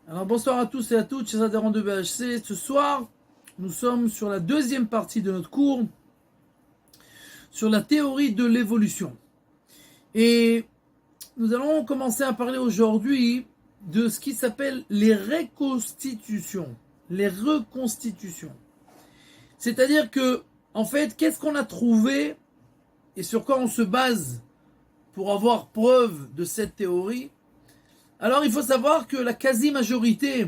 Alors bonsoir à tous et à toutes, chers adhérents de BHC. Ce soir, nous sommes sur la deuxième partie de notre cours sur la théorie de l'évolution. Et nous allons commencer à parler aujourd'hui de ce qui s'appelle les reconstitutions. Les reconstitutions. C'est-à-dire que, en fait, qu'est-ce qu'on a trouvé et sur quoi on se base pour avoir preuve de cette théorie? Alors il faut savoir que la quasi-majorité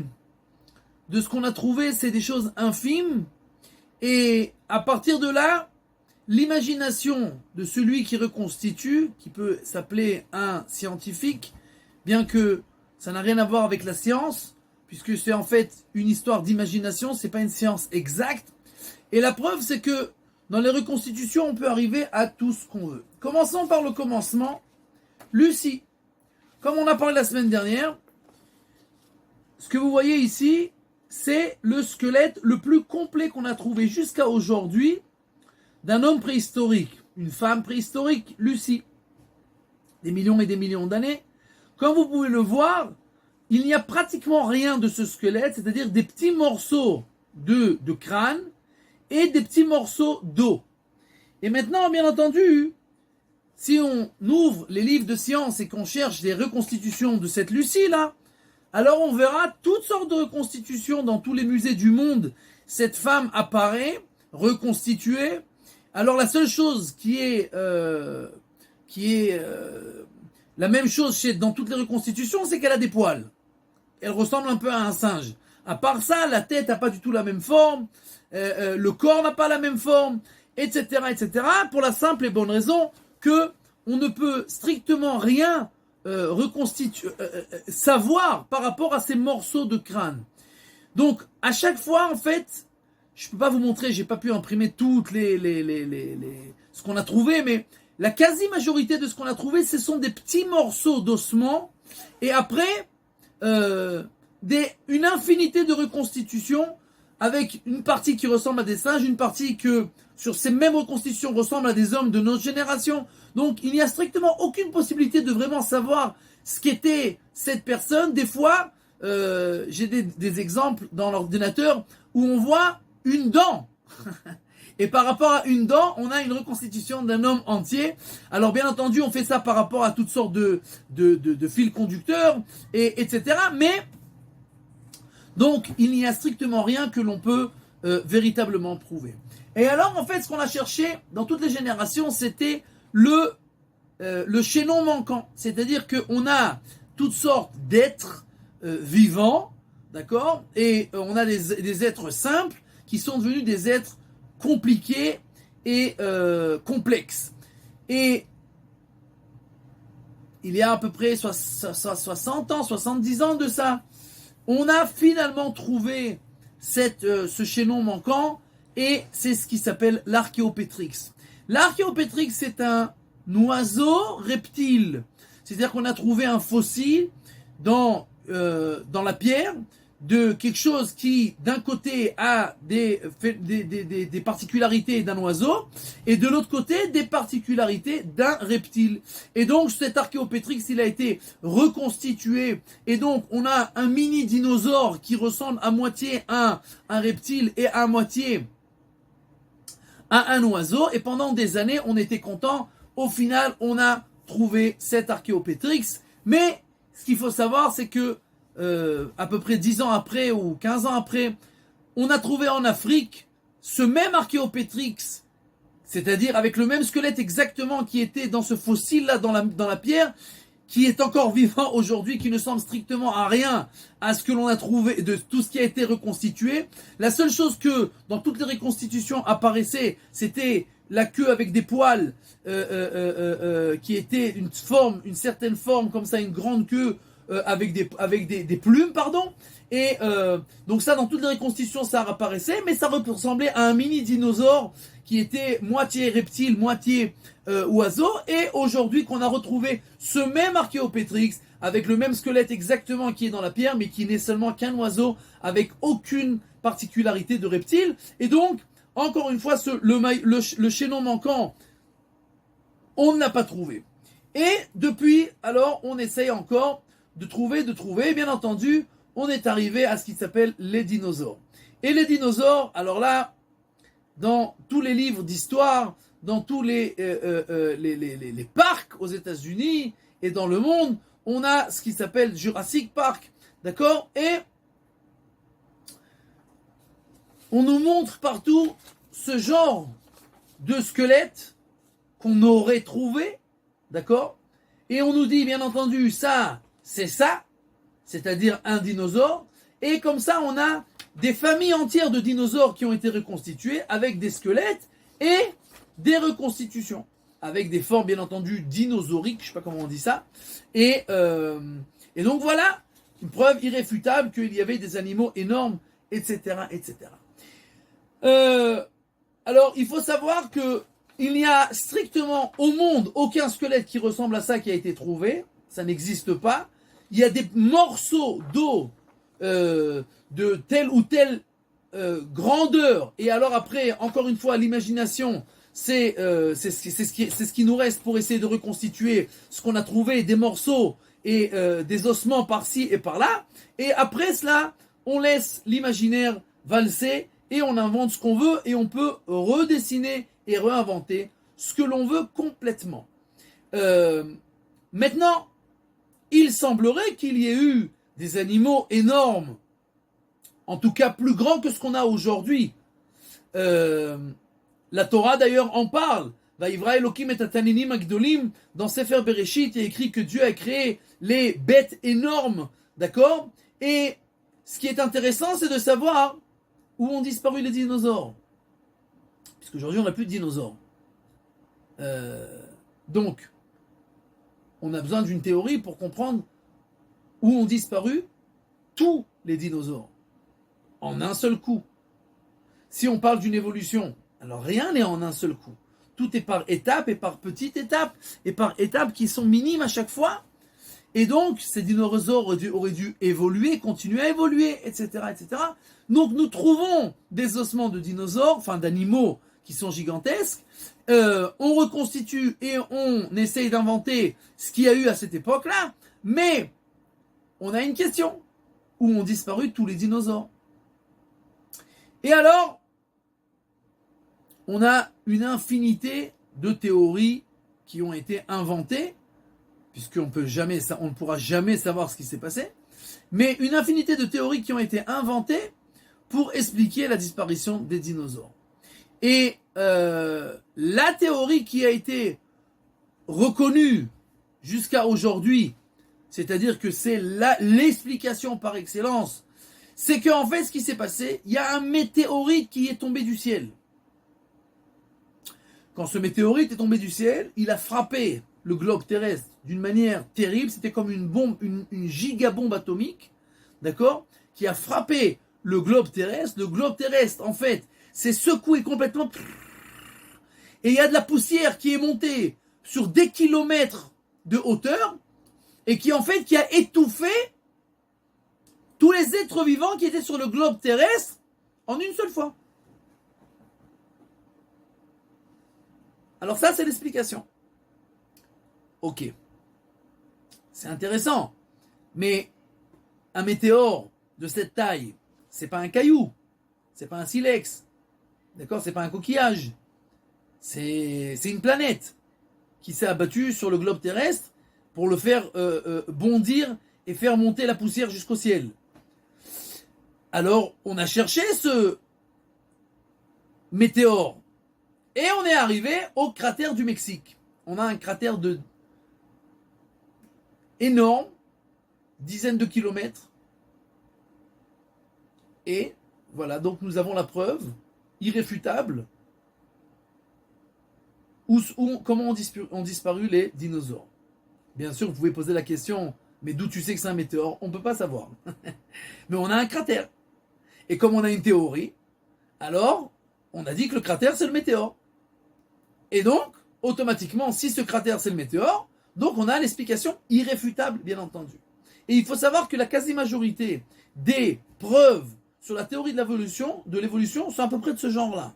de ce qu'on a trouvé, c'est des choses infimes. Et à partir de là, l'imagination de celui qui reconstitue, qui peut s'appeler un scientifique, bien que ça n'a rien à voir avec la science, puisque c'est en fait une histoire d'imagination, c'est pas une science exacte. Et la preuve, c'est que dans les reconstitutions, on peut arriver à tout ce qu'on veut. Commençons par le commencement. Lucie. Comme on a parlé la semaine dernière, ce que vous voyez ici, c'est le squelette le plus complet qu'on a trouvé jusqu'à aujourd'hui d'un homme préhistorique, une femme préhistorique, Lucie. Des millions et des millions d'années. Comme vous pouvez le voir, il n'y a pratiquement rien de ce squelette, c'est-à-dire des petits morceaux de crâne et des petits morceaux d'os. Et maintenant, bien entendu, si on ouvre les livres de science et qu'on cherche des reconstitutions de cette Lucie-là, alors on verra toutes sortes de reconstitutions dans tous les musées du monde. Cette femme apparaît, reconstituée. Alors la seule chose qui est la même chose dans toutes les reconstitutions, c'est qu'elle a des poils. Elle ressemble un peu à un singe. À part ça, la tête n'a pas du tout la même forme, le corps n'a pas la même forme, etc., etc. Pour la simple et bonne raison que on ne peut strictement rien savoir par rapport à ces morceaux de crâne. Donc, à chaque fois, en fait, je ne peux pas vous montrer, j'ai pas pu imprimer toutes ce qu'on a trouvé, mais la quasi-majorité de ce qu'on a trouvé, ce sont des petits morceaux d'ossements, et après, une infinité de reconstitutions, avec une partie qui ressemble à des singes, une partie que, sur ces mêmes reconstitutions, ressemble à des hommes de notre génération. Donc, il n'y a strictement aucune possibilité de vraiment savoir ce qu'était cette personne. Des fois, j'ai des exemples dans l'ordinateur où on voit une dent. Et par rapport à une dent, on a une reconstitution d'un homme entier. Alors, bien entendu, on fait ça par rapport à toutes sortes de fils conducteurs, etc. Mais, donc, il n'y a strictement rien que l'on peut véritablement prouver. Et alors, en fait, ce qu'on a cherché dans toutes les générations, c'était le chaînon manquant. C'est-à-dire qu'on a toutes sortes d'êtres vivants, d'accord? Et on a des êtres simples qui sont devenus des êtres compliqués et complexes. Et il y a à peu près 60 ans, 70 ans de ça, on a finalement trouvé ce chaînon manquant, et c'est ce qui s'appelle l'Archéopétrix. L'Archéopétrix, c'est un oiseau reptile. C'est-à-dire qu'on a trouvé un fossile dans la pierre de quelque chose qui, d'un côté, a des particularités d'un oiseau, et de l'autre côté, des particularités d'un reptile. Et donc, cet Archéopétrix, il a été reconstitué, et donc, on a un mini dinosaure qui ressemble à moitié à un reptile et à moitié à un oiseau, et pendant des années, on était content. Au final, on a trouvé cet Archéopétrix, mais ce qu'il faut savoir, c'est que à peu près 10 ans après ou 15 ans après, on a trouvé en Afrique ce même Archéopétrix, c'est-à-dire avec le même squelette exactement qui était dans ce fossile-là dans la pierre, qui est encore vivant aujourd'hui, qui ne semble strictement à rien à ce que l'on a trouvé de tout ce qui a été reconstitué. La seule chose que dans toutes les reconstitutions apparaissait, c'était la queue avec des poils qui était une certaine forme, comme ça, une grande queue avec des plumes, pardon. Et donc ça, dans toutes les reconstitutions, ça apparaissait, mais ça ressemblait à un mini dinosaure qui était moitié reptile, moitié oiseau. Et aujourd'hui, qu'on a retrouvé ce même Archéopétrix avec le même squelette exactement qui est dans la pierre, mais qui n'est seulement qu'un oiseau avec aucune particularité de reptile. Et donc, encore une fois, le chaînon manquant, on ne l'a pas trouvé. Et depuis, alors, on essaye encore de trouver. Bien entendu, on est arrivé à ce qui s'appelle les dinosaures. Et les dinosaures, alors là, dans tous les livres d'histoire, dans tous les parcs aux États-Unis et dans le monde, on a ce qui s'appelle Jurassic Park, d'accord? Et on nous montre partout ce genre de squelette qu'on aurait trouvé, d'accord? Et on nous dit, bien entendu, ça, c'est-à-dire un dinosaure. Et comme ça, on a des familles entières de dinosaures qui ont été reconstituées avec des squelettes et des reconstitutions. Avec des formes, bien entendu, dinosauriques, je ne sais pas comment on dit ça. Et donc voilà, une preuve irréfutable qu'il y avait des animaux énormes, etc., etc. Alors, il faut savoir que il n'y a strictement au monde aucun squelette qui ressemble à ça qui a été trouvé. Ça n'existe pas. Il y a des morceaux d'eau de telle ou telle grandeur. Et alors après, encore une fois, l'imagination, c'est ce qui nous reste pour essayer de reconstituer ce qu'on a trouvé, des morceaux et des ossements par-ci et par-là. Et après cela, on laisse l'imaginaire valser et on invente ce qu'on veut et on peut redessiner et réinventer ce que l'on veut complètement. Maintenant, il semblerait qu'il y ait eu des animaux énormes, en tout cas plus grands que ce qu'on a aujourd'hui. La Torah d'ailleurs en parle. Vaïvra Elokim et Ataninim Agdolim, dans Sefer Bereshit, il est écrit que Dieu a créé les bêtes énormes, d'accord? Et ce qui est intéressant, c'est de savoir où ont disparu les dinosaures. Puisqu'aujourd'hui, on n'a plus de dinosaures. Donc, on a besoin d'une théorie pour comprendre où ont disparu tous les dinosaures. En un seul coup. Si on parle d'une évolution, alors rien n'est en un seul coup. Tout est par étapes et par petites étapes. Et par étapes qui sont minimes à chaque fois. Et donc, ces dinosaures auraient dû évoluer, continuer à évoluer, etc., etc. Donc, nous trouvons des ossements de dinosaures, enfin d'animaux qui sont gigantesques. On reconstitue et on essaye d'inventer ce qu'il y a eu à cette époque-là. Mais, on a une question. Où ont disparu tous les dinosaures? Et alors, on a une infinité de théories qui ont été inventées, puisqu'on ne pourra jamais savoir ce qui s'est passé, mais une infinité de théories qui ont été inventées pour expliquer la disparition des dinosaures. Et la théorie qui a été reconnue jusqu'à aujourd'hui, c'est-à-dire que c'est l'explication par excellence, c'est qu'en fait, ce qui s'est passé, il y a un météorite qui est tombé du ciel. Quand ce météorite est tombé du ciel, il a frappé le globe terrestre d'une manière terrible. C'était comme une bombe, une gigabombe atomique, d'accord, qui a frappé le globe terrestre. Le globe terrestre, en fait, s'est secoué complètement. Et il y a de la poussière qui est montée sur des kilomètres de hauteur et qui, en fait, qui a étouffé tous les êtres vivants qui étaient sur le globe terrestre en une seule fois. Alors ça, c'est l'explication. Ok. C'est intéressant. Mais un météore de cette taille, c'est pas un caillou. C'est pas un silex. D'accord? C'est pas un coquillage. C'est une planète qui s'est abattue sur le globe terrestre pour le faire bondir et faire monter la poussière jusqu'au ciel. Alors, on a cherché ce météore. Et on est arrivé au cratère du Mexique. On a un cratère énorme, dizaines de kilomètres. Et voilà, donc nous avons la preuve irréfutable comment ont disparu les dinosaures. Bien sûr, vous pouvez poser la question, mais d'où tu sais que c'est un météore? On ne peut pas savoir. Mais on a un cratère. Et comme on a une théorie, alors on a dit que le cratère c'est le météore. Et donc, automatiquement, si ce cratère c'est le météore, donc on a l'explication irréfutable, bien entendu. Et il faut savoir que la quasi-majorité des preuves sur la théorie de l'évolution sont à peu près de ce genre-là.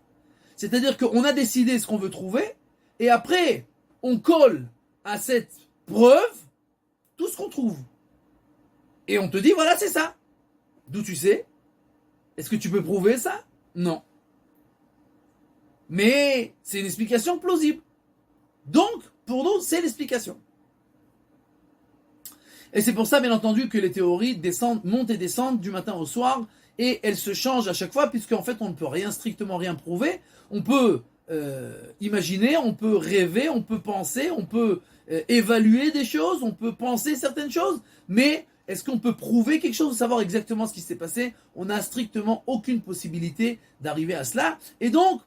C'est-à-dire qu'on a décidé ce qu'on veut trouver, et après, on colle à cette preuve tout ce qu'on trouve. Et on te dit, voilà, c'est ça. D'où tu sais? Est-ce que tu peux prouver ça? Non. Mais c'est une explication plausible. Donc, pour nous, c'est l'explication. Et c'est pour ça, bien entendu, que les théories montent et descendent du matin au soir, et elles se changent à chaque fois, puisqu'en fait, on ne peut strictement rien prouver. On peut imaginer, on peut rêver, on peut penser, on peut évaluer des choses, on peut penser certaines choses, mais est-ce qu'on peut prouver quelque chose, savoir exactement ce qui s'est passé? On n'a strictement aucune possibilité d'arriver à cela. Et donc,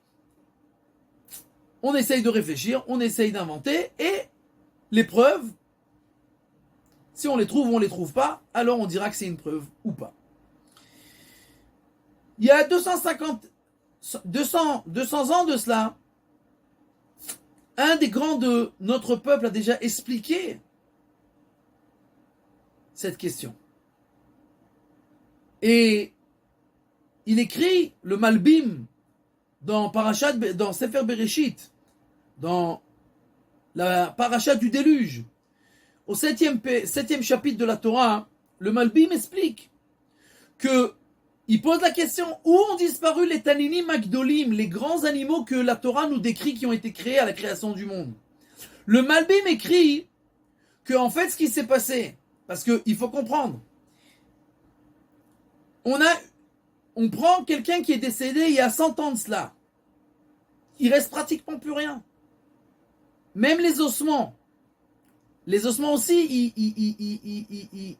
on essaye de réfléchir, on essaye d'inventer, et les preuves, si on les trouve ou on les trouve pas, alors on dira que c'est une preuve ou pas. Il y a 200 ans de cela, un des grands de notre peuple a déjà expliqué cette question. Et il écrit le Malbim dans Sefer Bereshit, dans la paracha du déluge. Au 7e chapitre de la Torah, le Malbim explique que il pose la question où ont disparu les Taninim Magdolim, les grands animaux que la Torah nous décrit qui ont été créés à la création du monde. Le Malbim écrit que en fait ce qui s'est passé, parce qu'il faut comprendre, on prend quelqu'un qui est décédé il y a 100 ans de cela, il reste pratiquement plus rien. Même les ossements aussi,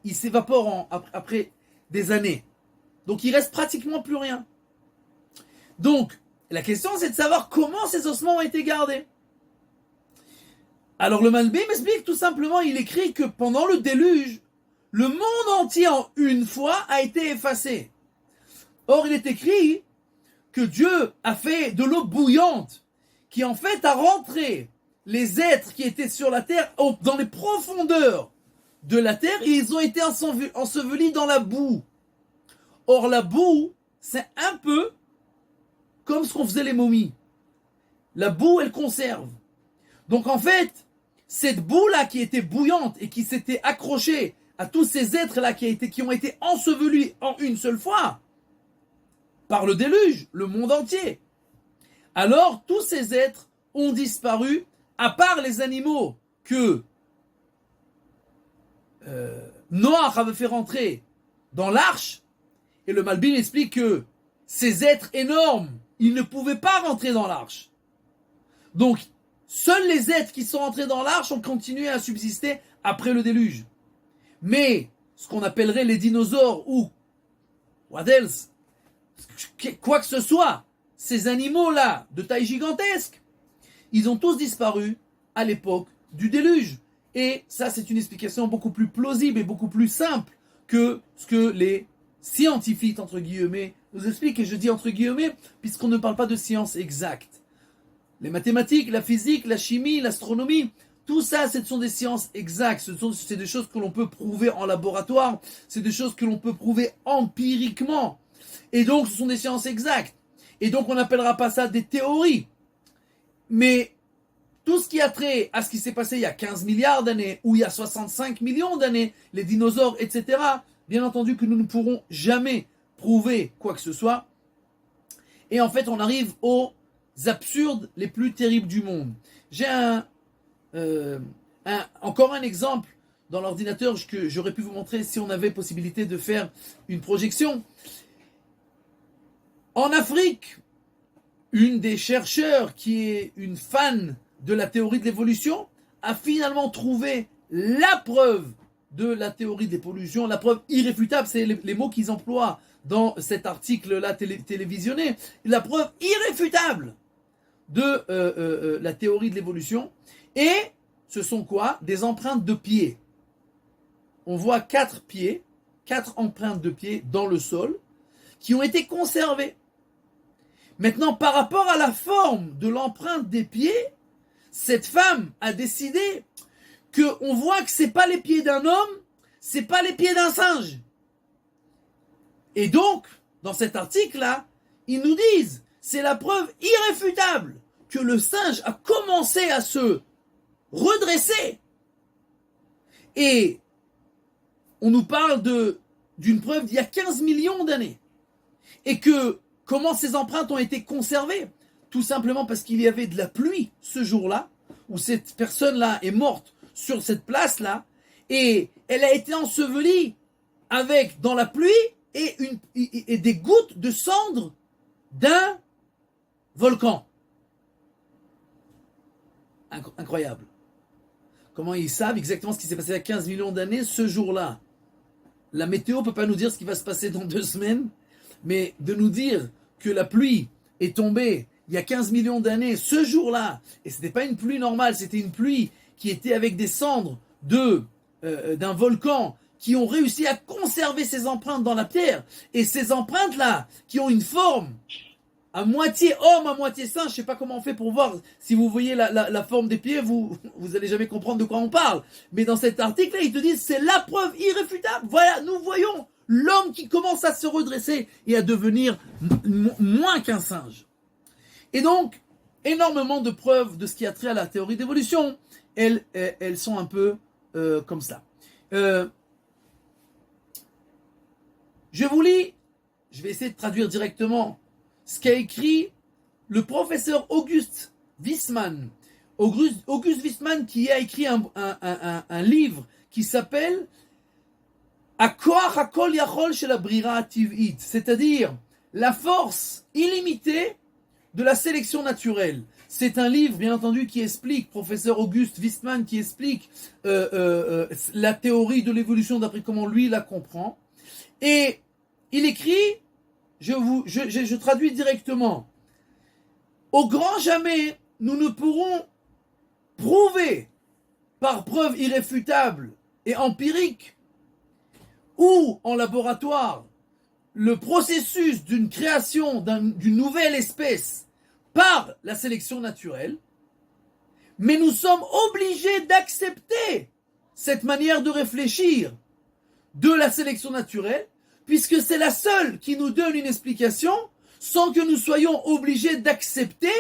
ils s'évaporent après des années. Donc il reste pratiquement plus rien. Donc la question c'est de savoir comment ces ossements ont été gardés. Alors le Malbim explique tout simplement, il écrit que pendant le déluge, le monde entier en une fois a été effacé. Or il est écrit que Dieu a fait de l'eau bouillante qui en fait a rentré les êtres qui étaient sur la terre dans les profondeurs de la terre et ils ont été ensevelis dans la boue. Or la boue, c'est un peu comme ce qu'on faisait les momies. La boue, elle conserve. Donc en fait, cette boue-là qui était bouillante et qui s'était accrochée à tous ces êtres-là qui ont été ensevelis en une seule fois, par le déluge, le monde entier. Alors tous ces êtres ont disparu, à part les animaux que Noach avait fait rentrer dans l'arche. Et le Malbim explique que ces êtres énormes, ils ne pouvaient pas rentrer dans l'arche. Donc, seuls les êtres qui sont rentrés dans l'arche ont continué à subsister après le déluge. Mais, ce qu'on appellerait les dinosaures ou what else, quoi que ce soit, ces animaux-là de taille gigantesque, ils ont tous disparu à l'époque du déluge. Et ça, c'est une explication beaucoup plus plausible et beaucoup plus simple que ce que les scientifiques, entre guillemets, nous expliquent. Et je dis entre guillemets, puisqu'on ne parle pas de science exacte. Les mathématiques, la physique, la chimie, l'astronomie, tout ça, ce sont des sciences exactes. C'est des choses que l'on peut prouver en laboratoire. C'est des choses que l'on peut prouver empiriquement. Et donc, ce sont des sciences exactes. Et donc, on n'appellera pas ça des théories. Mais tout ce qui a trait à ce qui s'est passé il y a 15 milliards d'années, ou il y a 65 millions d'années, les dinosaures, etc., bien entendu que nous ne pourrons jamais prouver quoi que ce soit. Et en fait, on arrive aux absurdes les plus terribles du monde. J'ai encore un exemple dans l'ordinateur que j'aurais pu vous montrer si on avait possibilité de faire une projection. En Afrique, une des chercheurs qui est une fan de la théorie de l'évolution a finalement trouvé la preuve de la théorie de l'évolution, la preuve irréfutable, c'est les mots qu'ils emploient dans cet article-là télévisionné, la preuve irréfutable de la théorie de l'évolution. Et ce sont quoi? Des empreintes de pieds. On voit 4 pieds, 4 empreintes de pieds dans le sol qui ont été conservées. Maintenant, par rapport à la forme de l'empreinte des pieds, cette femme a décidé qu'on voit que c'est pas les pieds d'un homme, c'est pas les pieds d'un singe. Et donc, dans cet article-là, ils nous disent, c'est la preuve irréfutable que le singe a commencé à se redresser. Et on nous parle de d'une preuve d'il y a 15 millions d'années. Et que, comment ces empreintes ont été conservées? Tout simplement parce qu'il y avait de la pluie ce jour-là, où cette personne-là est morte sur cette place-là, et elle a été ensevelie avec, dans la pluie, et des gouttes de cendres d'un volcan. Incroyable. Comment ils savent exactement ce qui s'est passé il y a 15 millions d'années ce jour-là? La météo ne peut pas nous dire ce qui va se passer dans 2 semaines, mais de nous dire que la pluie est tombée il y a 15 millions d'années, ce jour-là, et ce n'était pas une pluie normale, c'était une pluie qui était avec des cendres d'un volcan, qui ont réussi à conserver ces empreintes dans la pierre, et ces empreintes-là, qui ont une forme à moitié homme, à moitié singe, je ne sais pas comment on fait pour voir, si vous voyez la forme des pieds, vous allez jamais comprendre de quoi on parle, mais dans cet article-là, ils te disent, c'est la preuve irréfutable, voilà, nous voyons l'homme qui commence à se redresser et à devenir moins qu'un singe. Et donc, énormément de preuves de ce qui a trait à la théorie d'évolution, elles sont un peu comme ça. Je vous lis, je vais essayer de traduire directement ce qu'a écrit le professeur Auguste Wiesmann. Auguste Wiesmann qui a écrit un livre qui s'appelle Akoach Hakol Yachol Shel Habrira Tiv'it, c'est-à-dire la force illimitée de la sélection naturelle. C'est un livre, bien entendu, qui explique, professeur Auguste Wiesmann, qui explique la théorie de l'évolution d'après comment lui la comprend. Et il écrit, je traduis directement, au grand jamais, nous ne pourrons prouver par preuve irréfutable et empirique ou en laboratoire le processus d'une création d'une nouvelle espèce par la sélection naturelle, mais nous sommes obligés d'accepter cette manière de réfléchir de la sélection naturelle, puisque c'est la seule qui nous donne une explication sans que nous soyons obligés d'accepter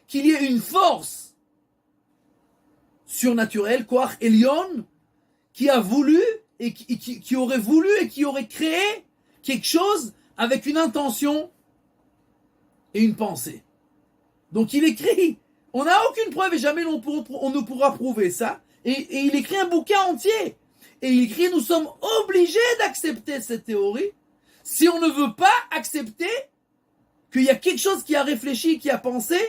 qu'il y ait une force surnaturelle, Koach Elyon, qui a voulu et qui aurait voulu et qui aurait créé quelque chose avec une intention et une pensée. Donc il écrit, on n'a aucune preuve et jamais on ne pourra prouver ça, et il écrit un bouquin entier, et il écrit, nous sommes obligés d'accepter cette théorie, si on ne veut pas accepter qu'il y a quelque chose qui a réfléchi, qui a pensé,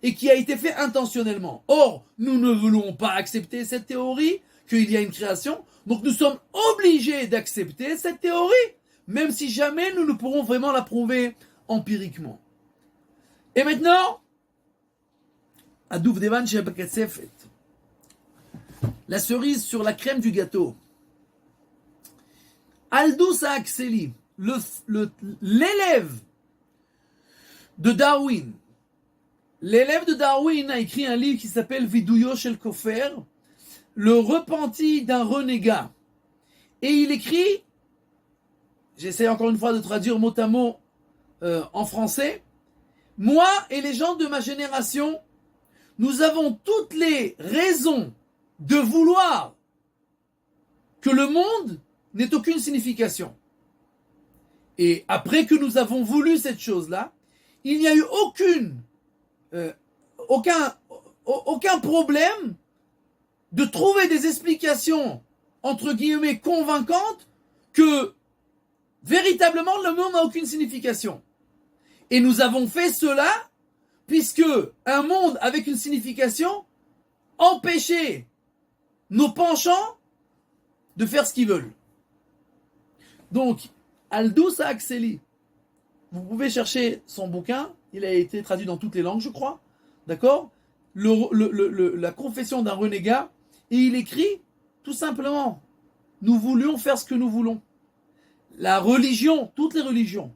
et qui a été fait intentionnellement. Or, nous ne voulons pas accepter cette théorie, qu'il y a une création, donc nous sommes obligés d'accepter cette théorie, même si jamais nous ne pourrons vraiment la prouver empiriquement. Et maintenant, Adouvdevan chez Bakatsefet, la cerise sur la crème du gâteau. Aldous Huxley, l'élève de Darwin. L'élève de Darwin a écrit un livre qui s'appelle Vidouyo Shel Kofer, le repenti d'un renégat. Et il écrit, j'essaie encore une fois de traduire mot à mot en français, moi et les gens de ma génération, nous avons toutes les raisons de vouloir que le monde n'ait aucune signification. Et après que nous avons voulu cette chose-là, il n'y a eu aucun problème de trouver des explications, entre guillemets, convaincantes que véritablement le monde n'a aucune signification. Et nous avons fait cela puisque un monde avec une signification empêchait nos penchants de faire ce qu'ils veulent. Donc, Aldous Huxley, vous pouvez chercher son bouquin, il a été traduit dans toutes les langues, je crois, d'accord, la confession d'un renégat, et il écrit tout simplement, nous voulions faire ce que nous voulons. La religion, toutes les religions,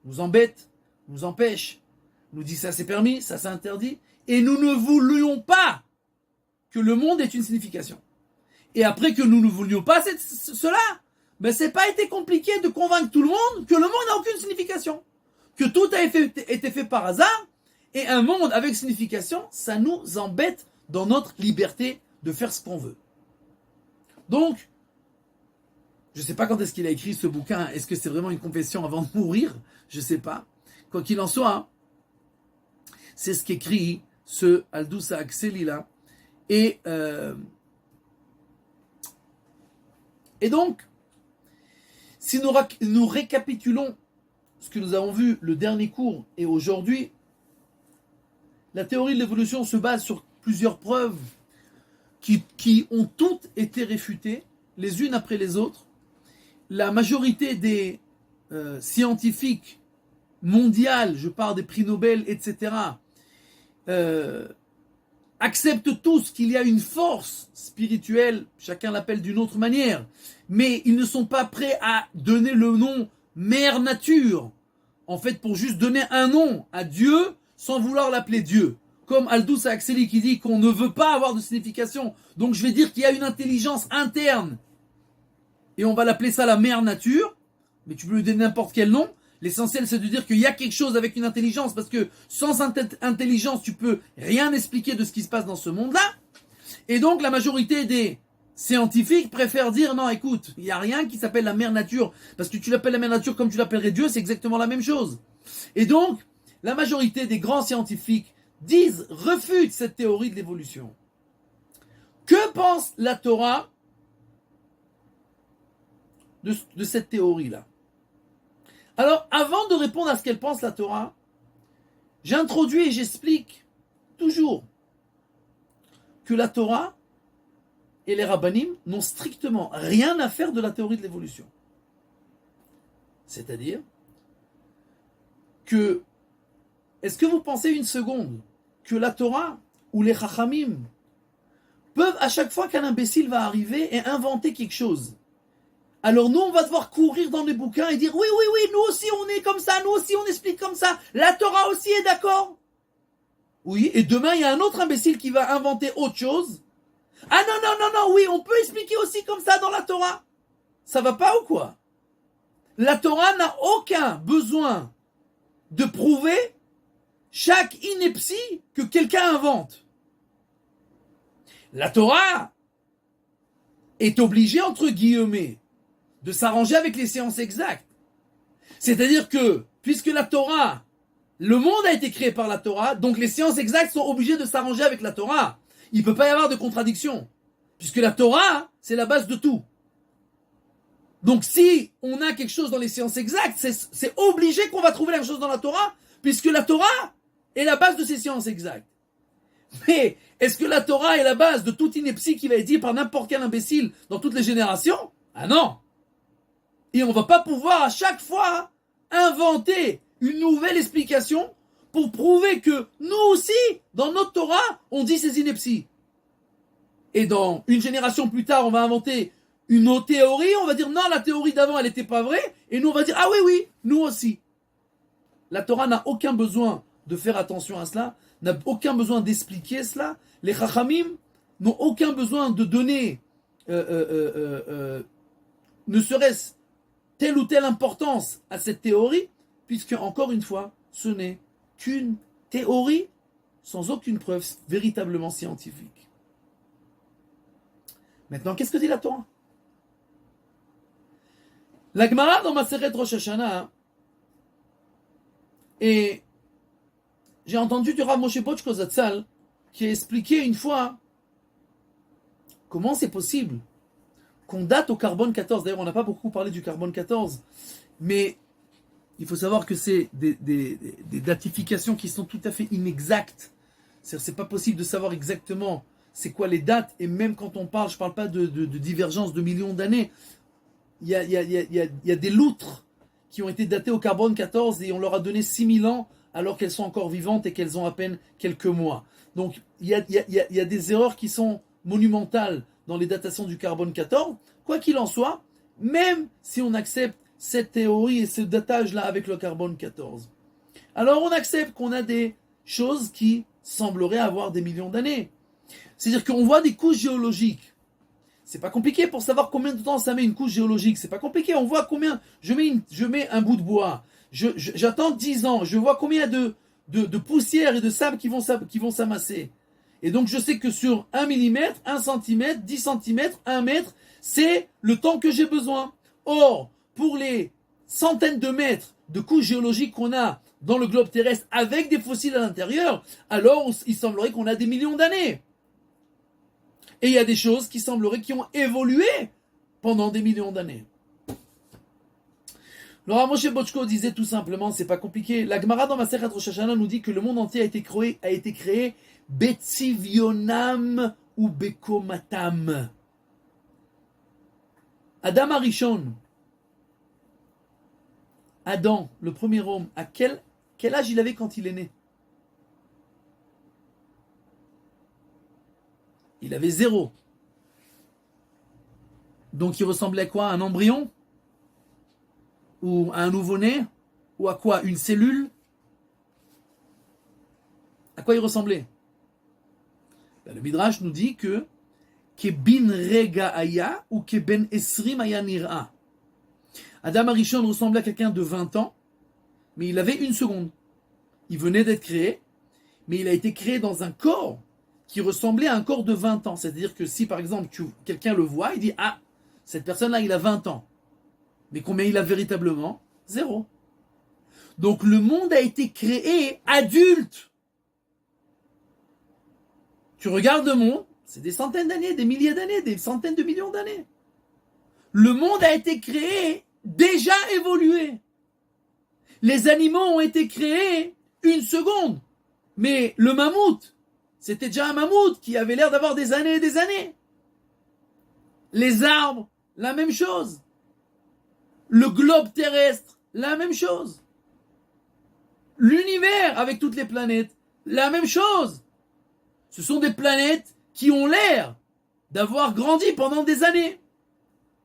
nous embêtent, nous empêchent, nous disent ça c'est permis, ça c'est interdit, et nous ne voulions pas que le monde ait une signification. Et après que nous ne voulions pas cela, ben c'est pas été compliqué de convaincre tout le monde que le monde n'a aucune signification, que tout a été fait par hasard, et un monde avec signification, ça nous embête dans notre liberté de faire ce qu'on veut. Donc, Je ne sais pas quand est-ce qu'il a écrit ce bouquin. Est-ce que c'est vraiment une confession avant de mourir? Je ne sais pas. Quoi qu'il en soit, hein, c'est ce qu'écrit ce Aldous Huxley là. Et donc, si nous récapitulons ce que nous avons vu le dernier cours et aujourd'hui, la théorie de l'évolution se base sur plusieurs preuves qui ont toutes été réfutées, les unes après les autres. La majorité des scientifiques mondiaux, je parle des prix Nobel, etc., acceptent tous qu'il y a une force spirituelle, chacun l'appelle d'une autre manière, mais ils ne sont pas prêts à donner le nom Mère Nature, en fait pour juste donner un nom à Dieu sans vouloir l'appeler Dieu. Comme Aldous Huxley qui dit qu'on ne veut pas avoir de signification, donc je vais dire qu'il y a une intelligence interne, et on va l'appeler ça la Mère Nature, mais tu peux lui donner n'importe quel nom. L'essentiel, c'est de dire qu'il y a quelque chose avec une intelligence, parce que sans intelligence, tu peux rien expliquer de ce qui se passe dans ce monde-là. Et donc, la majorité des scientifiques préfèrent dire, non, écoute, il n'y a rien qui s'appelle la mère nature, parce que tu l'appelles la mère nature comme tu l'appellerais Dieu, c'est exactement la même chose. Et donc, la majorité des grands scientifiques refutent cette théorie de l'évolution. Que pense la Torah de cette théorie-là? Alors, avant de répondre à ce qu'elle pense la Torah, j'introduis et j'explique toujours que la Torah et les rabbanim n'ont strictement rien à faire de la théorie de l'évolution. C'est-à-dire que, est-ce que vous pensez une seconde que la Torah ou les chachamim peuvent, à chaque fois qu'un imbécile va arriver, et inventer quelque chose? Alors nous, on va devoir courir dans les bouquins et dire oui, nous aussi on est comme ça, nous aussi on explique comme ça, la Torah aussi est d'accord. Oui, et demain il y a un autre imbécile qui va inventer autre chose. Ah non, oui, on peut expliquer aussi comme ça dans la Torah. Ça va pas ou quoi? La Torah n'a aucun besoin de prouver chaque ineptie que quelqu'un invente. La Torah est obligée, entre guillemets, de s'arranger avec les sciences exactes. C'est-à-dire que, puisque la Torah, le monde a été créé par la Torah, donc les sciences exactes sont obligées de s'arranger avec la Torah. Il ne peut pas y avoir de contradiction. Puisque la Torah, c'est la base de tout. Donc si on a quelque chose dans les sciences exactes, c'est obligé qu'on va trouver la même chose dans la Torah, puisque la Torah est la base de ces sciences exactes. Mais est-ce que la Torah est la base de toute ineptie qui va être dit par n'importe quel imbécile dans toutes les générations? Ah non! Et on ne va pas pouvoir à chaque fois inventer une nouvelle explication pour prouver que nous aussi, dans notre Torah, on dit ces inepties. Et dans une génération plus tard, on va inventer une autre théorie, on va dire non, la théorie d'avant, elle n'était pas vraie, et nous on va dire ah oui, nous aussi. La Torah n'a aucun besoin de faire attention à cela, n'a aucun besoin d'expliquer cela. Les chachamim n'ont aucun besoin de donner ne serait-ce telle ou telle importance à cette théorie, puisque, encore une fois, ce n'est qu'une théorie sans aucune preuve véritablement scientifique. Maintenant, qu'est-ce que dit la Torah? La Gemara dans Maseret Rosh Hashanah, et j'ai entendu du Rav Moshe Bochko Zatzal qui a expliqué une fois comment c'est possible qu'on date au carbone 14. D'ailleurs, on n'a pas beaucoup parlé du carbone 14, mais il faut savoir que c'est des datifications qui sont tout à fait inexactes. C'est pas possible de savoir exactement c'est quoi les dates, et même quand on parle, je parle pas de divergence de millions d'années. Il y a des loutres qui ont été datées au carbone 14 et on leur a donné 6000 ans alors qu'elles sont encore vivantes et qu'elles ont à peine quelques mois. Donc il y a des erreurs qui sont monumentales dans les datations du carbone 14. Quoi qu'il en soit, même si on accepte cette théorie et ce datage-là avec le carbone 14, alors on accepte qu'on a des choses qui sembleraient avoir des millions d'années. C'est-à-dire qu'on voit des couches géologiques. C'est pas compliqué pour savoir combien de temps ça met une couche géologique. C'est pas compliqué. On voit combien. Je mets un bout de bois. J'attends 10 ans. Je vois combien de poussière et de sable qui vont s'amasser. Et donc je sais que sur 1 mm, 1 cm, 10 cm, 1 mètre, c'est le temps que j'ai besoin. Or, pour les centaines de mètres de couches géologiques qu'on a dans le globe terrestre avec des fossiles à l'intérieur, alors il semblerait qu'on a des millions d'années. Et il y a des choses qui sembleraient qui ont évolué pendant des millions d'années. Le Rav Moshe Bochko disait tout simplement, c'est pas compliqué. La Gemara dans Masechet Rosh Hashanah nous dit que le monde entier a été créé Betzivionam ou Bekomatam. Adam Arishon, Adam, le premier homme, à quel âge il avait quand il est né? Il avait 0. Donc il ressemblait à quoi? Un embryon? Ou à un nouveau-né? Ou à quoi? Une cellule? À quoi il ressemblait? Le Midrash nous dit que Kebin Rega Aya ou Keben Esrim Aya Nira. Adam Arishon ressemblait à quelqu'un de 20 ans, mais il avait une seconde. Il venait d'être créé, mais il a été créé dans un corps qui ressemblait à un corps de 20 ans. C'est-à-dire que si par exemple quelqu'un le voit, il dit « Ah, cette personne-là, il a 20 ans. » Mais combien il a véritablement? 0. Donc le monde a été créé adulte. Tu regardes le monde, c'est des centaines d'années, des milliers d'années, des centaines de millions d'années. Le monde a été créé déjà évolué. Les animaux ont été créés une seconde. Mais le mammouth, c'était déjà un mammouth qui avait l'air d'avoir des années et des années. Les arbres, la même chose. Le globe terrestre, la même chose. L'univers avec toutes les planètes, la même chose. Ce sont des planètes qui ont l'air d'avoir grandi pendant des années.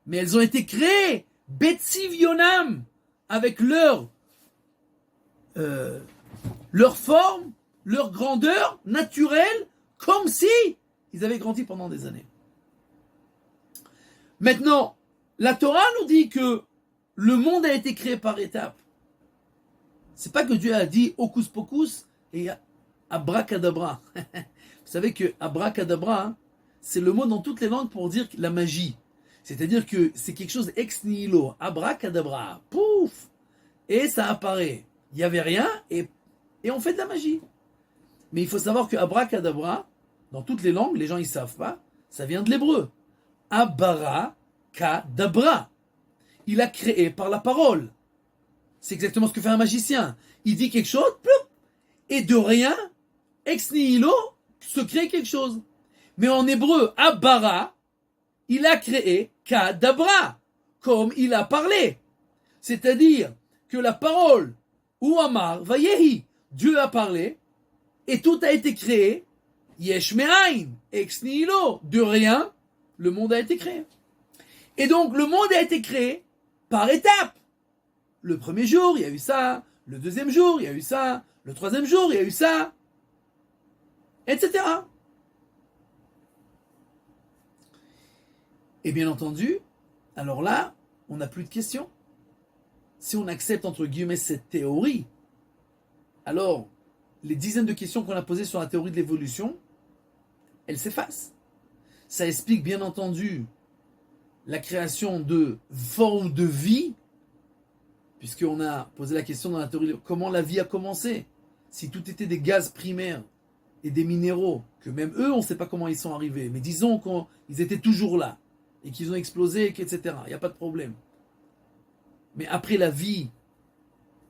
Mais elles ont été créées, Betzivionam, avec leur forme, leur grandeur naturelle, comme si ils avaient grandi pendant des années. Maintenant, la Torah nous dit que le monde a été créé par étapes. C'est pas que Dieu a dit hocus pocus et abracadabra. Vous savez que abracadabra, hein, c'est le mot dans toutes les langues pour dire la magie. C'est-à-dire que c'est quelque chose ex nihilo. Abracadabra, pouf, et ça apparaît. Il n'y avait rien et on fait de la magie. Mais il faut savoir que abracadabra, dans toutes les langues, les gens ils savent pas, ça vient de l'hébreu. Abarakadabra. Il a créé par la parole. C'est exactement ce que fait un magicien. Il dit quelque chose, ploup, et de rien, ex nihilo, se crée quelque chose. Mais en hébreu, abara, il a créé kadabra, comme il a parlé. C'est-à-dire que la parole, ou amar, vayehi, Dieu a parlé, et tout a été créé, yesh me'ain, ex nihilo, de rien, le monde a été créé. Et donc, le monde a été créé par étapes. Le premier jour, il y a eu ça. Le deuxième jour, il y a eu ça. Le troisième jour, il y a eu ça. Etc. Et bien entendu, alors là, on n'a plus de questions. Si on accepte, entre guillemets, cette théorie, alors, les dizaines de questions qu'on a posées sur la théorie de l'évolution, elles s'effacent. Ça explique, bien entendu, la création de formes de vie, puisqu'on a posé la question dans la théorie de comment la vie a commencé. Si tout était des gaz primaires et des minéraux, que même eux, on ne sait pas comment ils sont arrivés, mais disons qu'ils étaient toujours là, et qu'ils ont explosé, etc. Il n'y a pas de problème. Mais après la vie,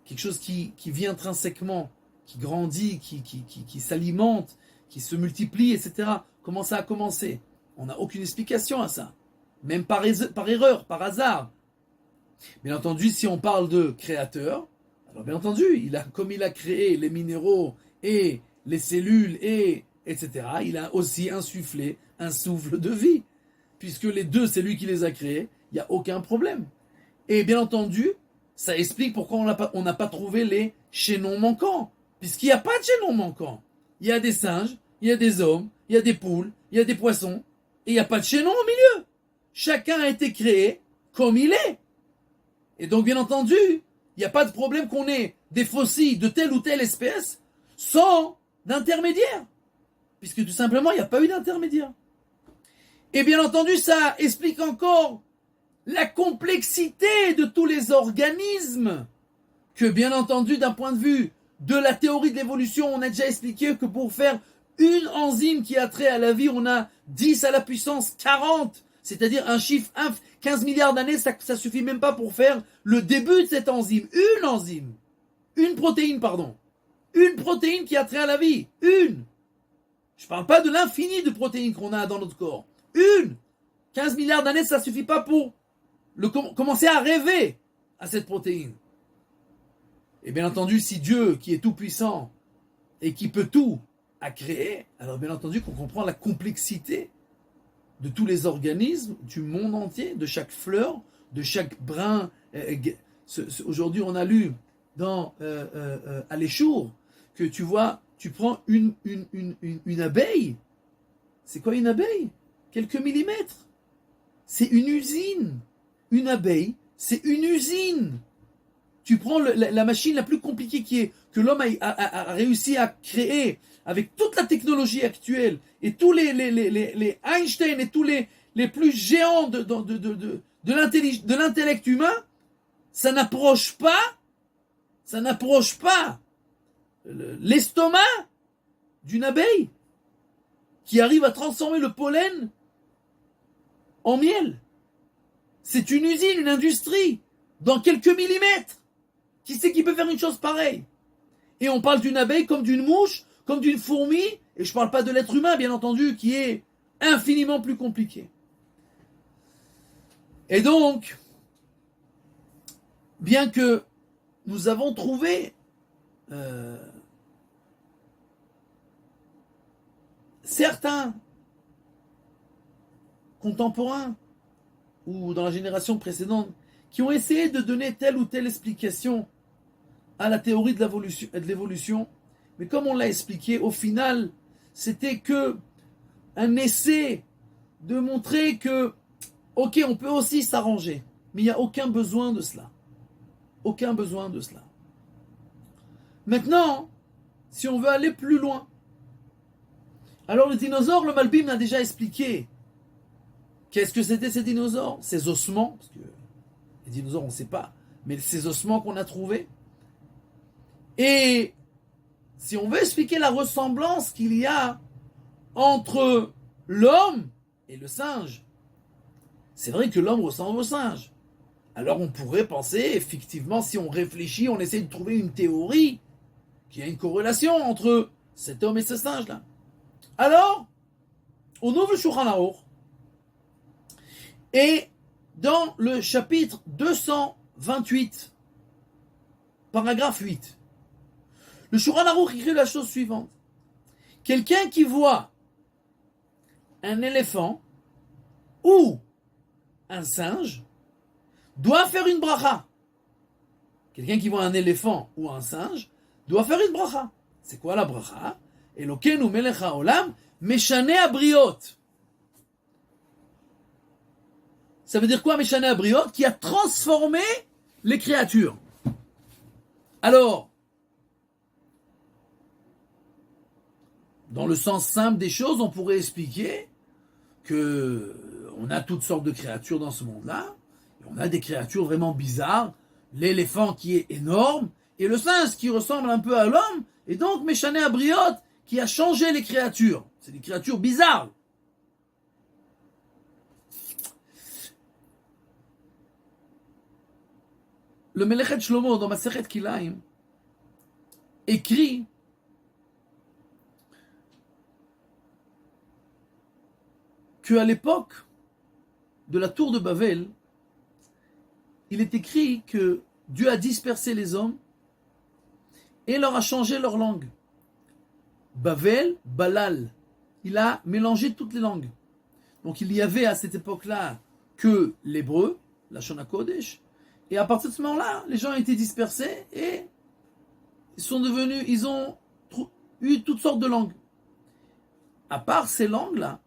quelque chose qui vit intrinsèquement, qui grandit, qui s'alimente, qui se multiplie, etc. Comment ça a commencé? On n'a aucune explication à ça. Même par erreur, par hasard. Bien entendu, si on parle de créateur, alors bien entendu, comme il a créé les minéraux et les cellules, etc., il a aussi insufflé un souffle de vie. Puisque les deux, c'est lui qui les a créés, il n'y a aucun problème. Et bien entendu, ça explique pourquoi on n'a pas trouvé les chaînons manquants. Puisqu'il n'y a pas de chaînons manquants. Il y a des singes, il y a des hommes, il y a des poules, il y a des poissons, et il n'y a pas de chaînon au milieu. Chacun a été créé comme il est. Et donc, bien entendu, il n'y a pas de problème qu'on ait des fossiles de telle ou telle espèce sans d'intermédiaire. Puisque tout simplement, il n'y a pas eu d'intermédiaire. Et bien entendu, ça explique encore la complexité de tous les organismes, que bien entendu d'un point de vue de la théorie de l'évolution, on a déjà expliqué que pour faire une enzyme qui a trait à la vie, on a 10 à la puissance 40, c'est-à-dire un chiffre 15 milliards d'années, ça suffit même pas pour faire le début de cette enzyme. Une protéine qui a trait à la vie, une. Je ne parle pas de l'infini de protéines qu'on a dans notre corps. 15 milliards d'années, ça ne suffit pas pour commencer à rêver à cette protéine. Et bien entendu, si Dieu, qui est tout puissant et qui peut tout, a créé, alors bien entendu qu'on comprend la complexité de tous les organismes du monde entier, de chaque fleur, de chaque brin. Aujourd'hui, on a lu dans Aléchour que tu vois, tu prends une abeille. C'est quoi une abeille? Quelques millimètres. C'est une usine. Une abeille, c'est une usine. Tu prends la machine la plus compliquée que l'homme a réussi à créer avec toute la technologie actuelle et tous les Einstein et tous les plus géants de l'intellect humain, ça n'approche pas l'estomac d'une abeille qui arrive à transformer le pollen en miel. C'est une usine, une industrie, dans quelques millimètres. Qui c'est qui peut faire une chose pareille? Et on parle d'une abeille comme d'une mouche, comme d'une fourmi, et je ne parle pas de l'être humain, bien entendu, qui est infiniment plus compliqué. Et donc, bien que nous avons trouvé certains contemporains ou dans la génération précédente qui ont essayé de donner telle ou telle explication à la théorie de l'évolution, mais comme on l'a expliqué, au final, c'était que un essai de montrer que, ok, on peut aussi s'arranger, mais il n'y a aucun besoin de cela. Aucun besoin de cela. Maintenant, si on veut aller plus loin, alors les dinosaures, le Malbim a déjà expliqué. Qu'est-ce que c'était ces dinosaures? Ces ossements, parce que les dinosaures on ne sait pas, mais ces ossements qu'on a trouvés. Et si on veut expliquer la ressemblance qu'il y a entre l'homme et le singe, c'est vrai que l'homme ressemble au singe. Alors on pourrait penser, effectivement, si on réfléchit, on essaie de trouver une théorie, qu'il y a une corrélation entre cet homme et ce singe-là. Alors, on ouvre le Shulchan Aruch, et dans le chapitre 228, paragraphe 8, le Shulchan Aruch écrit la chose suivante. Quelqu'un qui voit un éléphant ou un singe doit faire une bracha. Quelqu'un qui voit un éléphant ou un singe doit faire une bracha. C'est quoi la bracha? Elokeinu melech haolam meshane habriot. Ça veut dire quoi meshane habriot? Qui a transformé les créatures. Alors, dans le sens simple des choses, on pourrait expliquer que on a toutes sortes de créatures dans ce monde-là. Et on a des créatures vraiment bizarres. L'éléphant qui est énorme et le singe qui ressemble un peu à l'homme. Et donc, Meshane Habriot qui a changé les créatures. C'est des créatures bizarres. Le Melechet Shlomo dans Masechet Kilaim écrit qu'à l'époque de la tour de Babel, il est écrit que Dieu a dispersé les hommes et leur a changé leur langue. Babel, Balal, il a mélangé toutes les langues. Donc il y avait à cette époque-là que l'hébreu, la Shona Kodesh, et à partir de ce moment-là, les gens ont été dispersés et ils ont eu toutes sortes de langues. À part ces langues-là,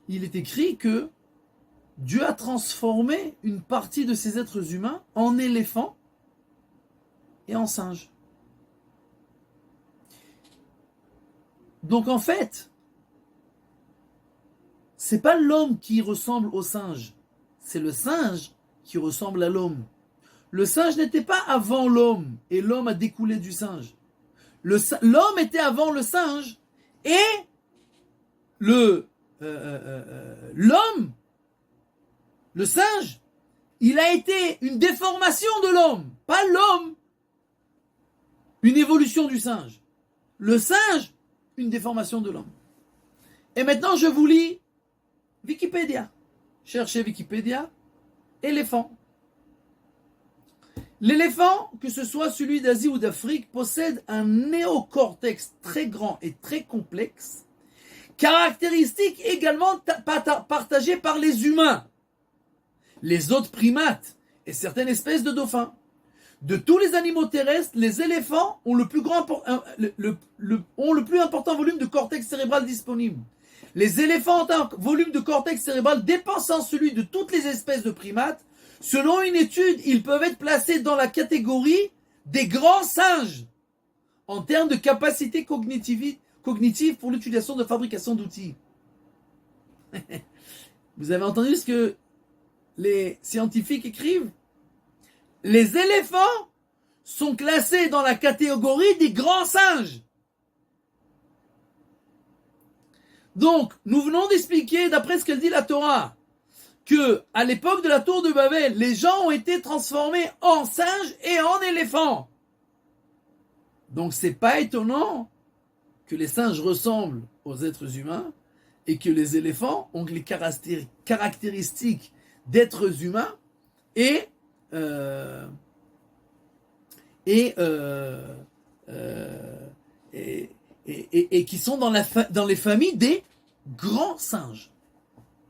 il est écrit que Dieu a transformé une partie de ces êtres humains en éléphants et en singes. Donc en fait, c'est pas l'homme qui ressemble au singe, c'est le singe qui ressemble à l'homme. Le singe n'était pas avant l'homme, et l'homme a découlé du singe. L'homme était avant le singe, et l'homme, le singe, il a été une déformation de l'homme, pas l'homme, une évolution du singe. Le singe, une déformation de l'homme. Et maintenant, je vous lis Wikipédia. Cherchez Wikipédia, éléphant. L'éléphant, que ce soit celui d'Asie ou d'Afrique, possède un néocortex très grand et très complexe, caractéristique également partagée par les humains, les autres primates et certaines espèces de dauphins. De tous les animaux terrestres, les éléphants ont le plus important volume de cortex cérébral disponible. Les éléphants ont un volume de cortex cérébral dépassant celui de toutes les espèces de primates. Selon une étude, ils peuvent être placés dans la catégorie des grands singes en termes de capacité cognitive pour l'utilisation de fabrication d'outils. Vous avez entendu ce que les scientifiques écrivent? Les éléphants sont classés dans la catégorie des grands singes. Donc, nous venons d'expliquer, d'après ce qu'elle dit la Torah, que à l'époque de la tour de Babel, les gens ont été transformés en singes et en éléphants. Donc, c'est pas étonnant que les singes ressemblent aux êtres humains et que les éléphants ont les caractéristiques d'êtres humains et qui sont dans les familles des grands singes.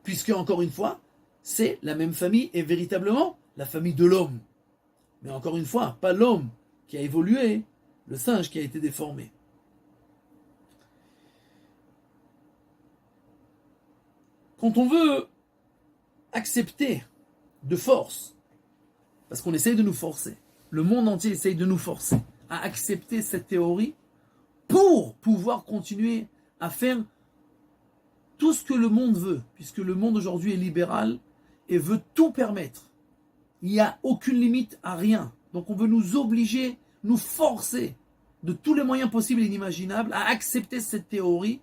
Puisque, encore une fois, c'est la même famille et véritablement la famille de l'homme. Mais encore une fois, pas l'homme qui a évolué, le singe qui a été déformé. Quand on veut accepter de force, parce qu'on essaye de nous forcer, le monde entier essaye de nous forcer à accepter cette théorie pour pouvoir continuer à faire tout ce que le monde veut, puisque le monde aujourd'hui est libéral et veut tout permettre. Il n'y a aucune limite à rien. Donc on veut nous obliger, nous forcer de tous les moyens possibles et inimaginables à accepter cette théorie,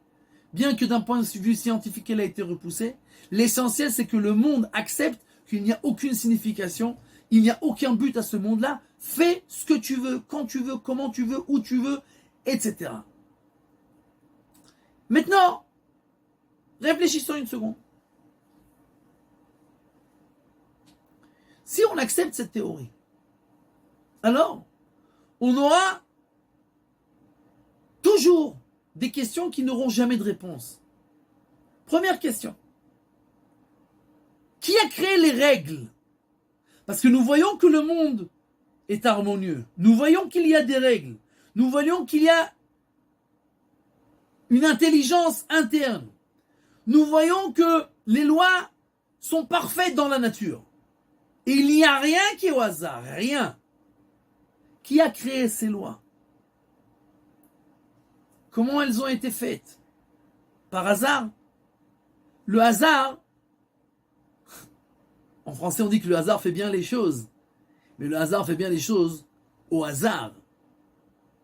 bien que d'un point de vue scientifique elle a été repoussée. L'essentiel c'est que le monde accepte qu'il n'y a aucune signification, il n'y a aucun but à ce monde-là. Fais ce que tu veux, quand tu veux, comment tu veux, où tu veux, etc. Maintenant, réfléchissons une seconde. Si on accepte cette théorie, alors on aura toujours des questions qui n'auront jamais de réponse. Première question. Qui a créé les règles? Parce que nous voyons que le monde est harmonieux. Nous voyons qu'il y a des règles. Nous voyons qu'il y a une intelligence interne. Nous voyons que les lois sont parfaites dans la nature. Et il n'y a rien qui est au hasard, rien. Qui a créé ces lois? Comment elles ont été faites? Par hasard? Le hasard, en français on dit que le hasard fait bien les choses, mais le hasard fait bien les choses au hasard.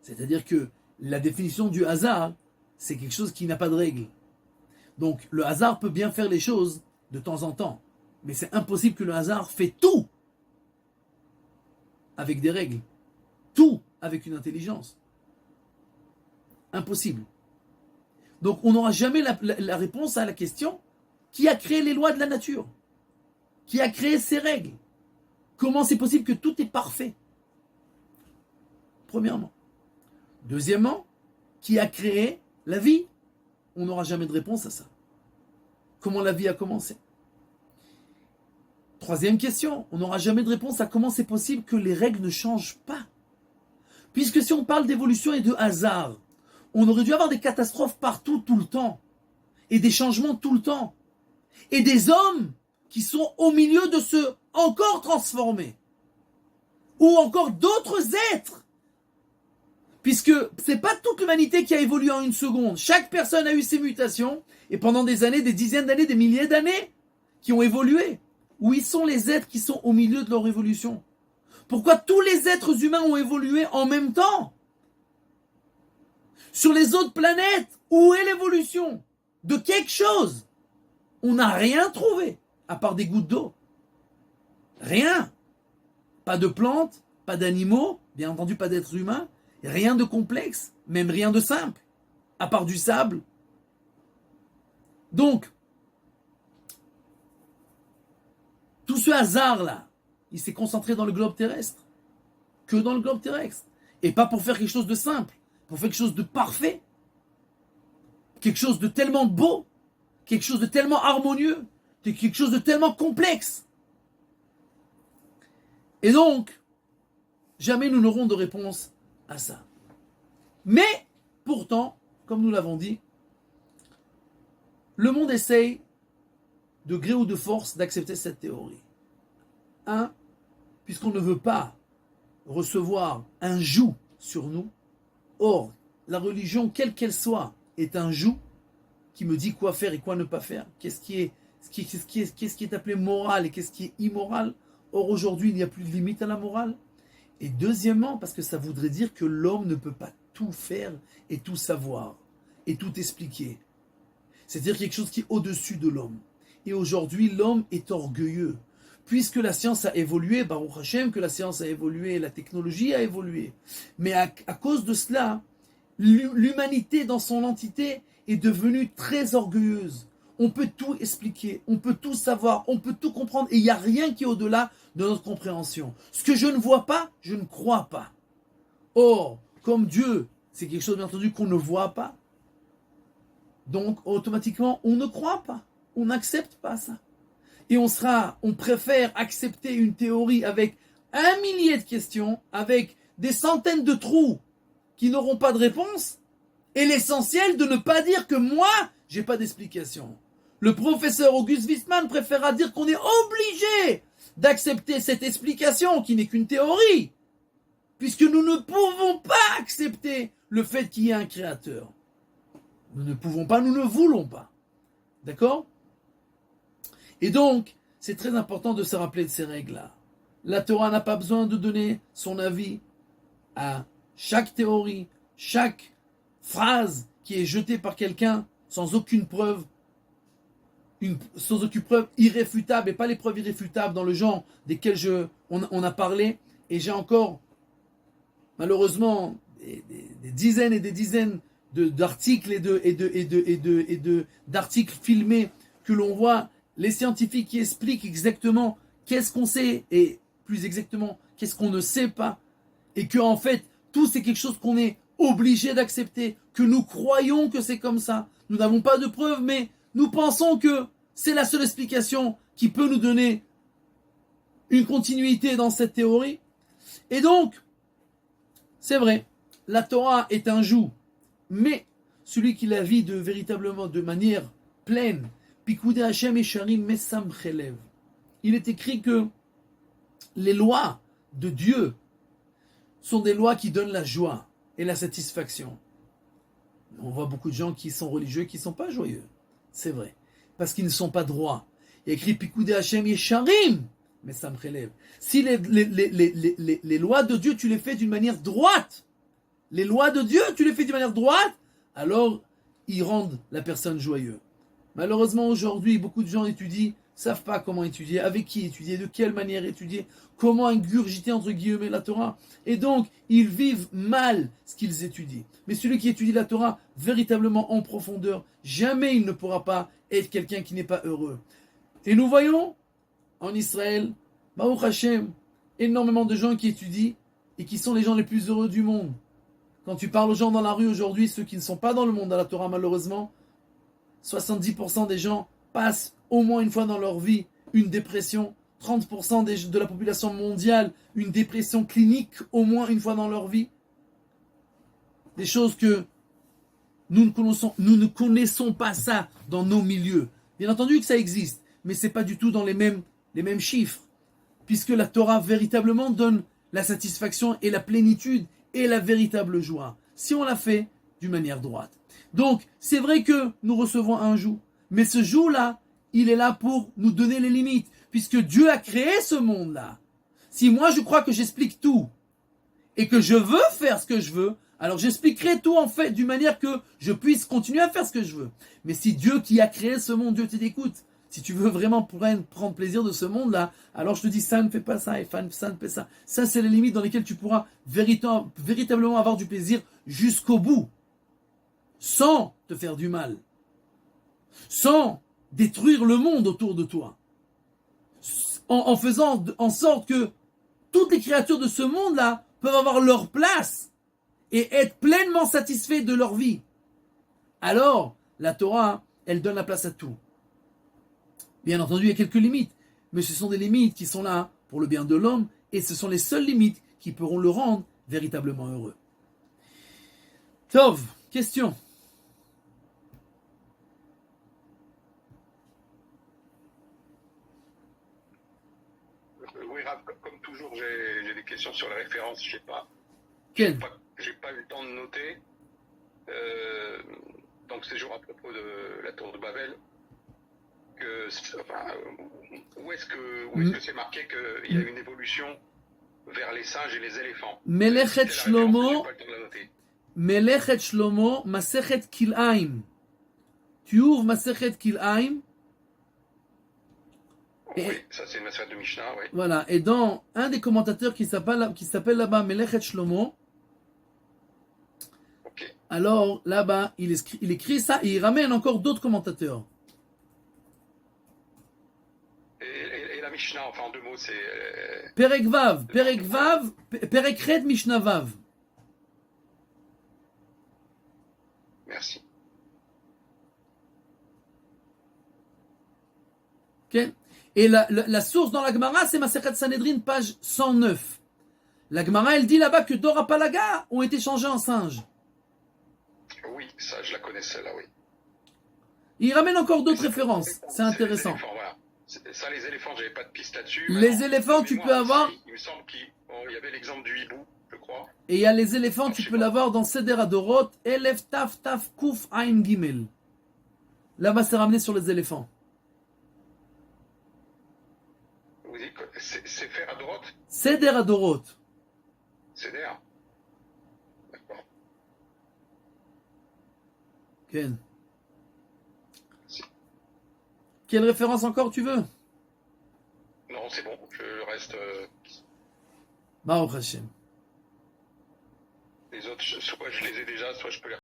C'est-à-dire que la définition du hasard, c'est quelque chose qui n'a pas de règle. Donc le hasard peut bien faire les choses de temps en temps, mais c'est impossible que le hasard fait tout avec des règles, tout avec une intelligence. Impossible. Donc on n'aura jamais la réponse à la question qui a créé les lois de la nature, qui a créé ces règles. Comment c'est possible que tout est parfait? Premièrement. Deuxièmement, qui a créé la vie? On n'aura jamais de réponse à ça. Comment la vie a commencé? Troisième question, on n'aura jamais de réponse à comment c'est possible que les règles ne changent pas. Puisque si on parle d'évolution et de hasard, on aurait dû avoir des catastrophes partout, tout le temps. Et des changements tout le temps. Et des hommes qui sont au milieu de ceux encore transformés. Ou encore d'autres êtres. Puisque c'est pas toute l'humanité qui a évolué en une seconde. Chaque personne a eu ses mutations. Et pendant des années, des dizaines d'années, des milliers d'années, qui ont évolué. Où ils sont les êtres qui sont au milieu de leur évolution? Pourquoi tous les êtres humains ont évolué en même temps? Sur les autres planètes, où est l'évolution de quelque chose? On n'a rien trouvé, à part des gouttes d'eau. Rien. Pas de plantes, pas d'animaux, bien entendu pas d'êtres humains, rien de complexe, même rien de simple, à part du sable. Donc, tout ce hasard-là, il s'est concentré dans le globe terrestre, que dans le globe terrestre, et pas pour faire quelque chose de simple, pour faire quelque chose de parfait, quelque chose de tellement beau, quelque chose de tellement harmonieux, quelque chose de tellement complexe. Et donc, jamais nous n'aurons de réponse à ça. Mais, pourtant, comme nous l'avons dit, le monde essaye, de gré ou de force, d'accepter cette théorie. Puisqu'on ne veut pas recevoir un joug sur nous. Or, la religion, quelle qu'elle soit, est un joug qui me dit quoi faire et quoi ne pas faire. Qu'est-ce qui est appelé moral et qu'est-ce qui est immoral. Or, aujourd'hui, il n'y a plus de limite à la morale. Et deuxièmement, parce que ça voudrait dire que l'homme ne peut pas tout faire et tout savoir et tout expliquer. C'est-à-dire quelque chose qui est au-dessus de l'homme. Et aujourd'hui, l'homme est orgueilleux. Puisque la science a évolué, Baruch Hashem, que la science a évolué, la technologie a évolué. Mais à cause de cela, l'humanité dans son entité est devenue très orgueilleuse. On peut tout expliquer, on peut tout savoir, on peut tout comprendre. Et il n'y a rien qui est au-delà de notre compréhension. Ce que je ne vois pas, je ne crois pas. Or, comme Dieu, c'est quelque chose bien entendu qu'on ne voit pas. Donc, automatiquement, on ne croit pas. On n'accepte pas ça. Et on préfère accepter une théorie avec 1 millier de questions, avec des centaines de trous qui n'auront pas de réponse, et l'essentiel de ne pas dire que moi, j'ai pas d'explication. Le professeur Auguste Wiesmann préférera dire qu'on est obligé d'accepter cette explication qui n'est qu'une théorie, puisque nous ne pouvons pas accepter le fait qu'il y ait un créateur. Nous ne pouvons pas, nous ne voulons pas. D'accord ? Et donc, c'est très important de se rappeler de ces règles-là. La Torah n'a pas besoin de donner son avis à chaque théorie, chaque phrase qui est jetée par quelqu'un sans aucune preuve, sans aucune preuve irréfutable, et pas les preuves irréfutables dans le genre desquelles on a parlé. Et j'ai encore, malheureusement, des dizaines et des dizaines d'articles d'articles filmés que l'on voit, les scientifiques qui expliquent exactement qu'est-ce qu'on sait et plus exactement qu'est-ce qu'on ne sait pas, et que en fait tout c'est quelque chose qu'on est obligé d'accepter, que nous croyons que c'est comme ça. Nous n'avons pas de preuves, mais nous pensons que c'est la seule explication qui peut nous donner une continuité dans cette théorie. Et donc, c'est vrai, la Torah est un joug, mais celui qui la vit véritablement de manière pleine, Pikoudé Hashem et Sharim Messam Chelev. Il est écrit que les lois de Dieu sont des lois qui donnent la joie et la satisfaction. On voit beaucoup de gens qui sont religieux qui ne sont pas joyeux. C'est vrai. Parce qu'ils ne sont pas droits. Il y a écrit Pikoudé Hashem et Sharim Messam Chelev. Si les lois de Dieu, tu les fais d'une manière droite, les lois de Dieu, tu les fais d'une manière droite, alors ils rendent la personne joyeuse. Malheureusement, aujourd'hui, beaucoup de gens étudient, ne savent pas comment étudier, avec qui étudier, de quelle manière étudier, comment ingurgiter, entre guillemets, la Torah. Et donc, ils vivent mal ce qu'ils étudient. Mais celui qui étudie la Torah véritablement en profondeur, jamais il ne pourra pas être quelqu'un qui n'est pas heureux. Et nous voyons, en Israël, Baruch Hashem, énormément de gens qui étudient et qui sont les gens les plus heureux du monde. Quand tu parles aux gens dans la rue aujourd'hui, ceux qui ne sont pas dans le monde à la Torah, malheureusement, 70% des gens passent au moins une fois dans leur vie une dépression. 30% de la population mondiale, une dépression clinique au moins une fois dans leur vie. Des choses que nous ne connaissons pas ça dans nos milieux. Bien entendu que ça existe, mais ce n'est pas du tout dans les mêmes chiffres. Puisque la Torah véritablement donne la satisfaction et la plénitude et la véritable joie. Si on la fait d'une manière droite. Donc, c'est vrai que nous recevons un joug. Mais ce joug-là, il est là pour nous donner les limites. puisque Dieu a créé ce monde-là. Si moi je crois que j'explique tout et que je veux faire ce que je veux, alors j'expliquerai tout en fait d'une manière que je puisse continuer à faire ce que je veux. Mais si Dieu qui a créé ce monde, Dieu te dit écoute, si tu veux vraiment prendre plaisir de ce monde-là, alors je te dis ça ne fait pas ça et ça ne fait ça. Ça c'est les limites dans lesquelles tu pourras véritablement avoir du plaisir jusqu'au bout, sans te faire du mal, sans détruire le monde autour de toi, en faisant en sorte que toutes les créatures de ce monde-là peuvent avoir leur place et être pleinement satisfaits de leur vie. Alors, la Torah, elle donne la place à tout. Bien entendu, il y a quelques limites, mais ce sont des limites qui sont là pour le bien de l'homme, et ce sont les seules limites qui pourront le rendre véritablement heureux. Tov, question. Oui, Rav, comme toujours, j'ai des questions sur les références, je sais pas. Quel? J'ai pas eu le temps de noter. Donc c'est toujours à propos de la tour de Babel. Où est-ce que c'est marqué qu'il y a une évolution vers les singes et les éléphants? Melechet Shlomo, J'ai pas le temps de la noter. Melechet Shlomo, Masechet Kil'aim. Tu ouvres Masechet Kil'aim. Oui, ça c'est une masserette de Mishnah, oui. Voilà, et dans un des commentateurs qui s'appelle là-bas Melechet Shlomo, Ok. alors là-bas, il écrit ça et il ramène encore d'autres commentateurs. Et la Mishnah, enfin en deux mots, c'est... Perek Vav, Perek Red Mishnah Vav. Merci. Okay. Et la source dans la Gemara, c'est Masechet Sanhedrin, page 109. La Gemara, elle dit là-bas que Dora Palaga ont été changés en singes. Oui, ça je la connaissais là, oui. Il ramène encore d'autres références, c'est intéressant. Voilà. Ça, les éléphants, j'avais pas de piste là-dessus. Les éléphants, tu peux avoir... Il me semble qu'il y avait l'exemple du hibou, je crois. Et il y a les éléphants, tu peux l'avoir dans Seder Adorot, Elef Taf Taf Kuf Ain Gimel. Là-bas, c'est ramené sur les éléphants. Vous dites que c'est faire à droite? Seder Adorot. Seder. D'accord. Ken. Quelle référence encore tu veux? Non, c'est bon, je reste... Baruch Hashem. Les autres, soit je les ai déjà, soit je peux les